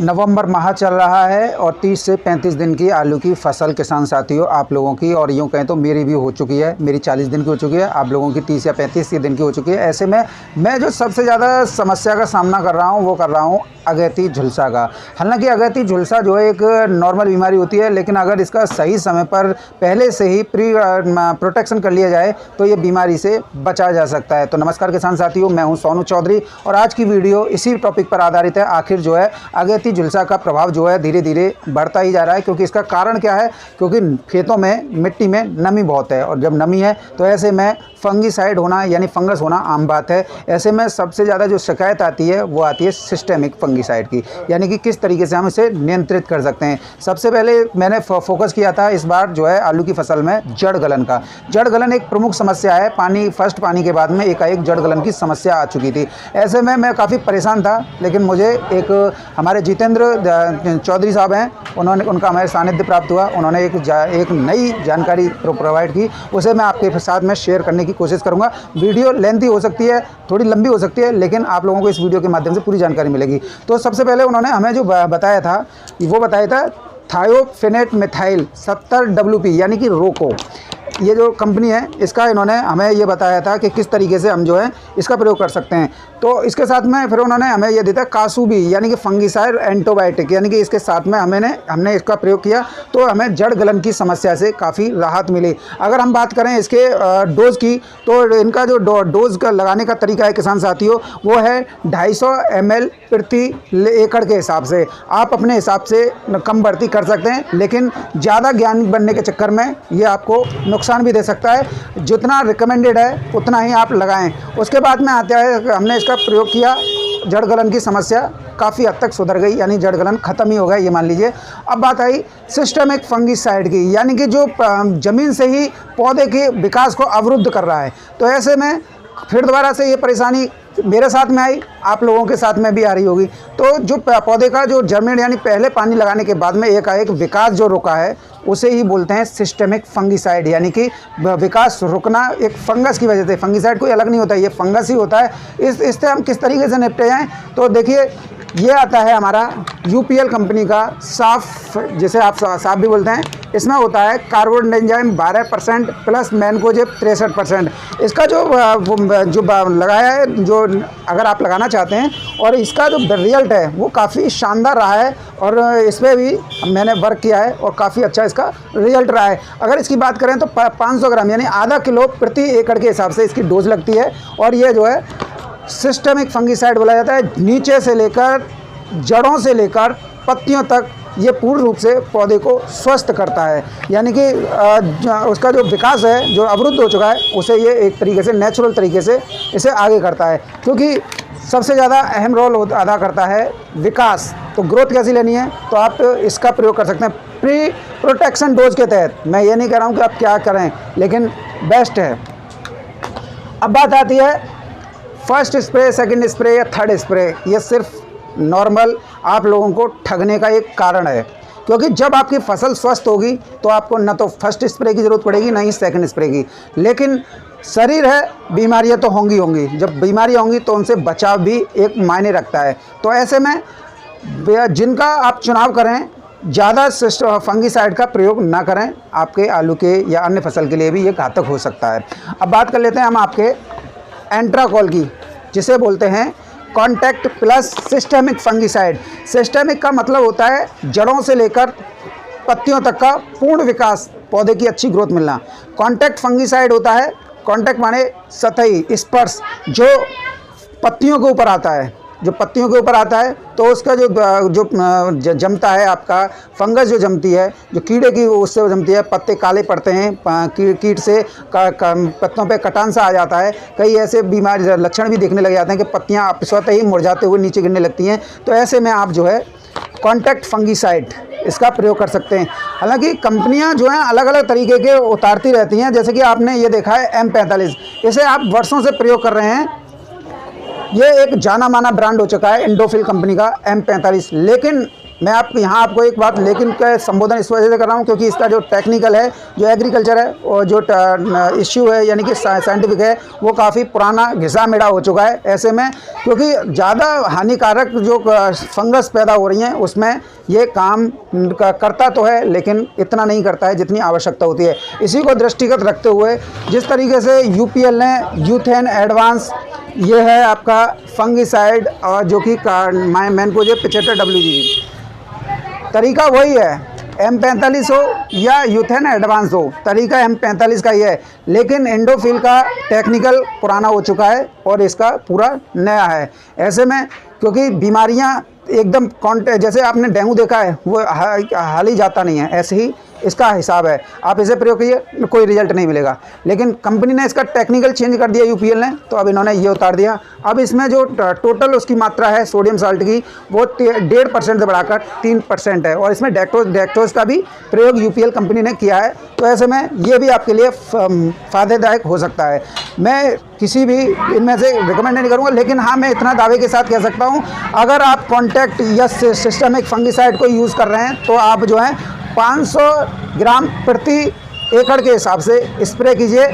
नवंबर माह चल रहा है और 30 से 35 दिन की आलू की फसल किसान साथियों आप लोगों की, और यूँ कहें तो मेरी भी हो चुकी है। मेरी 40 दिन की हो चुकी है, आप लोगों की 30 या 35 दिन की हो चुकी है। ऐसे में मैं जो सबसे ज़्यादा समस्या का सामना कर रहा हूँ वो कर रहा हूँ अगैती झुलसा का। हालांकि अगैती झुलसा जो है एक नॉर्मल बीमारी होती है, लेकिन अगर इसका सही समय पर पहले से ही प्रोटेक्शन कर लिया जाए तो ये बीमारी से बचा जा सकता है। तो नमस्कार किसान साथियों, मैं हूं सोनू चौधरी और आज की वीडियो इसी टॉपिक पर आधारित है। आखिर जो है अगैती झुलसा का प्रभाव जो है धीरे धीरे बढ़ता ही जा रहा है, क्योंकि इसका कारण क्या है? क्योंकि खेतों में मिट्टी में नमी बहुत है, और जब नमी है तो ऐसे में फंगीसाइड होना यानी फंगस होना आम बात है। ऐसे में सबसे ज़्यादा जो शिकायत आती है वो आती है सिस्टेमिक फंगीसाइड की, यानी कि किस तरीके से हम इसे नियंत्रित कर सकते हैं। सबसे पहले मैंने फोकस किया था इस बार जो है आलू की फसल में जड़ गलन का। जड़ गलन एक प्रमुख समस्या है। फर्स्ट पानी के बाद में एकाएक जड़ गलन की समस्या आ चुकी थी। ऐसे में मैं काफ़ी परेशान था, लेकिन मुझे एक हमारे जितेंद्र चौधरी साहब हैं, उनका हमारे सानिध्य प्राप्त हुआ। उन्होंने एक नई जानकारी प्रोवाइड की, उसे मैं आपके साथ में शेयर करने की कोशिश करूंगा। वीडियो लेंथी हो सकती है, थोड़ी लंबी हो सकती है, लेकिन आप लोगों को इस वीडियो के माध्यम से पूरी जानकारी मिलेगी। तो सबसे पहले उन्होंने हमें जो बताया था वो बताया था थायोफेनेट मिथाइल 70 यानी कि रोको। ये जो कंपनी है इसका इन्होंने हमें ये बताया था कि किस तरीके से हम जो है इसका प्रयोग कर सकते हैं। तो इसके साथ में फिर उन्होंने हमें ये दिया था कासूबी यानी कि फंगीसाइड एंटीबायोटिक, यानी कि इसके साथ में हमने इसका प्रयोग किया तो हमें जड़ गलन की समस्या से काफ़ी राहत मिली। अगर हम बात करें इसके डोज़ की, तो इनका जो डोज़ का लगाने का तरीका है किसान साथियों, वो है 250 ml प्रति एकड़ के हिसाब से। आप अपने हिसाब से कम बढ़ती कर सकते हैं, लेकिन ज़्यादा ज्ञान बनने के चक्कर में ये आपको नुकसान भी दे सकता है। जितना रिकमेंडेड है उतना ही आप लगाएं। उसके बाद में आता है हमने इसका प्रयोग किया, जड़ गलन की समस्या काफ़ी हद तक सुधर गई, यानी जड़ गलन ख़त्म ही हो गया ये मान लीजिए। अब बात आई सिस्टेमिक फंगीसाइड की, यानी कि जो ज़मीन से ही पौधे के विकास को अवरुद्ध कर रहा है। तो ऐसे में फिर दोबारा से ये परेशानी मेरे साथ में आई, आप लोगों के साथ में भी आ रही होगी। तो जो पौधे का जो जर्मिनेट यानी पहले पानी लगाने के बाद में एकाएक विकास जो रुका है उसे ही बोलते हैं सिस्टेमिक फंगीसाइड, यानी कि विकास रुकना एक फंगस की वजह से। फंगीसाइड कोई अलग नहीं होता है, ये फंगस ही होता है। इससे हम किस तरीके से निपटे जाएँ, तो देखिए ये आता है हमारा यूपीएल कंपनी का साफ, जिसे आप साफ भी बोलते हैं। इसमें होता है कार्बोडेंजाइम 12% प्लस मैनकोजेब 63%। इसका जो लगाया है, जो अगर आप लगाना चाहते हैं, और इसका जो रिजल्ट है वो काफ़ी शानदार रहा है, और इस पर भी मैंने वर्क किया है और काफ़ी अच्छा इसका रिजल्ट रहा है। अगर इसकी बात करें तो 500 ग्राम यानी आधा किलो प्रति एकड़ के हिसाब से इसकी डोज लगती है। और ये जो है सिस्टेमिक फंगीसाइड बोला जाता है। नीचे से लेकर जड़ों से लेकर पत्तियों तक ये पूर्ण रूप से पौधे को स्वस्थ करता है, यानी कि उसका जो विकास है जो अवरुद्ध हो चुका है उसे ये एक तरीके से नेचुरल तरीके से इसे आगे करता है, क्योंकि सबसे ज़्यादा अहम रोल अदा करता है विकास। तो ग्रोथ कैसी लेनी है, तो आप इसका प्रयोग कर सकते हैं प्री प्रोटेक्शन डोज के तहत। मैं ये नहीं कह रहा हूँ कि आप क्या करें, लेकिन बेस्ट है। अब बात आती है फर्स्ट स्प्रे, सेकंड स्प्रे या थर्ड स्प्रे। ये सिर्फ नॉर्मल आप लोगों को ठगने का एक कारण है, क्योंकि जब आपकी फसल स्वस्थ होगी तो आपको न तो फर्स्ट स्प्रे की ज़रूरत पड़ेगी ना ही सेकंड स्प्रे की। लेकिन शरीर है, बीमारियां तो होंगी। जब बीमारियां होंगी तो उनसे बचाव भी एक मायने रखता है। तो ऐसे में जिनका आप चुनाव करें, ज़्यादा फंगीसाइड का प्रयोग ना करें। आपके आलू के या अन्य फसल के लिए भी ये घातक हो सकता है। अब बात कर लेते हैं हम आपके एंट्राकॉल की, जिसे बोलते हैं contact plus systemic fungicide. Systemic का मतलब होता है जड़ों से लेकर पत्तियों तक का पूर्ण विकास, पौधे की अच्छी ग्रोथ मिलना। कॉन्टैक्ट फंगीसाइड होता है, कॉन्टैक्ट माने सतही स्पर्श, जो पत्तियों के ऊपर आता है। जो पत्तियों के ऊपर आता है तो उसका जो जमता है, आपका फंगस जो जमती है, जो कीड़े की उससे जमती है, पत्ते काले पड़ते हैं, कीट से पत्तों पे कटान सा आ जाता है। कई ऐसे बीमारी लक्षण भी देखने लग जाते हैं कि पत्तियां स्वतः ही मुरझाते हुए नीचे गिरने लगती हैं। तो ऐसे में आप जो है कॉन्टैक्ट फंगीसाइड इसका प्रयोग कर सकते हैं। हालांकि कंपनियां जो हैं अलग अलग तरीके के उतारती रहती हैं, जैसे कि आपने ये देखा है M45, इसे आप वर्षों से प्रयोग कर रहे हैं। ये एक जाना माना ब्रांड हो चुका है इंडोफिल कंपनी का M45, लेकिन मैं यहाँ आपको एक बात लेकिन का संबोधन इस वजह से कर रहा हूँ क्योंकि इसका जो टेक्निकल है, जो एग्रीकल्चर है और जो इश्यू है यानी कि साइंटिफिक है, वो काफ़ी पुराना घिसा मेढ़ा हो चुका है। ऐसे में क्योंकि ज़्यादा हानिकारक जो फंगस पैदा हो रही हैं उसमें ये काम करता तो है लेकिन इतना नहीं करता है जितनी आवश्यकता होती है। इसी को दृष्टिगत रखते हुए जिस तरीके से यूपीएल ने यूथेन एडवांस, ये है आपका फंगिसाइड और जो कि मैनकोजेब 75 WG, तरीका वही है, M45 हो या यूथेन एडवांस हो, तरीका M45 का ही है, लेकिन एंडोफिल का टेक्निकल पुराना हो चुका है और इसका पूरा नया है। ऐसे में क्योंकि बीमारियां एकदम जैसे आपने डेंगू देखा है वो हाल ही जाता नहीं है, ऐसे ही इसका हिसाब है। आप इसे प्रयोग कीजिए, कोई रिजल्ट नहीं मिलेगा। लेकिन कंपनी ने इसका टेक्निकल चेंज कर दिया यूपीएल ने, तो अब इन्होंने ये उतार दिया। अब इसमें जो टोटल उसकी मात्रा है सोडियम साल्ट की वो 1.5% से बढ़ाकर 3% है और इसमें डेक्टोज का भी प्रयोग यूपीएल कंपनी ने किया है। तो ऐसे में ये भी आपके लिए फ़ायदेदायक हो सकता है। मैं किसी भी इनमें से रिकमेंड नहीं करूँगा, लेकिन हाँ मैं इतना दावे के साथ कह सकता हूँ, अगर आप कॉन्टैक्ट या सिस्टमिक फंगिसाइड को यूज़ कर रहे हैं तो आप जो है 500 ग्राम प्रति एकड़ के हिसाब से स्प्रे कीजिए।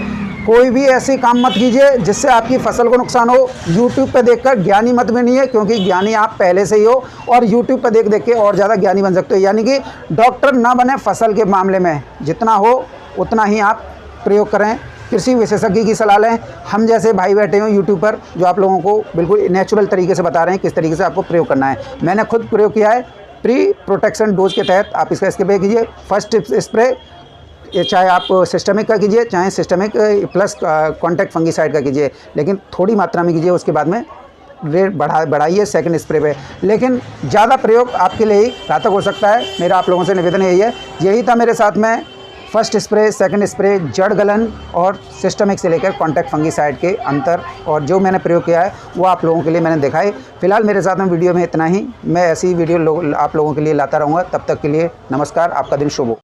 कोई भी ऐसी काम मत कीजिए जिससे आपकी फसल को नुकसान हो। यूट्यूब पे देखकर ज्ञानी मत बनिए, क्योंकि ज्ञानी आप पहले से ही हो और यूट्यूब पे देख के और ज़्यादा ज्ञानी बन सकते हो। यानी कि डॉक्टर ना बने फसल के मामले में, जितना हो उतना ही आप प्रयोग करें। कृषि विशेषज्ञ की सलाह लें। हम जैसे भाई बैठे हैं यूट्यूब पर जो आप लोगों को बिल्कुल नेचुरल तरीके से बता रहे हैं किस तरीके से आपको प्रयोग करना है। मैंने खुद प्रयोग किया है। प्री प्रोटेक्शन डोज के तहत आप इसका स्प्रे कीजिए। फर्स्ट स्प्रे चाहे आप सिस्टमिक का कीजिए, चाहे सिस्टमिक प्लस कॉन्टैक्ट फंगिसाइड का कीजिए, लेकिन थोड़ी मात्रा में कीजिए। उसके बाद में रेट बढ़ाइए सेकंड स्प्रे पे, लेकिन ज़्यादा प्रयोग आपके लिए ही घातक हो सकता है। मेरा आप लोगों से निवेदन यही है। यही था मेरे साथ में फर्स्ट स्प्रे, सेकंड स्प्रे, जड़ गलन और सिस्टमिक से लेकर कॉन्टैक्ट फंगिसाइड के अंतर, और जो मैंने प्रयोग किया है वो आप लोगों के लिए मैंने दिखाई। फिलहाल मेरे साथ में वीडियो में इतना ही। मैं ऐसी वीडियो आप लोगों के लिए लाता रहूँगा। तब तक के लिए नमस्कार, आपका दिन शुभ हो।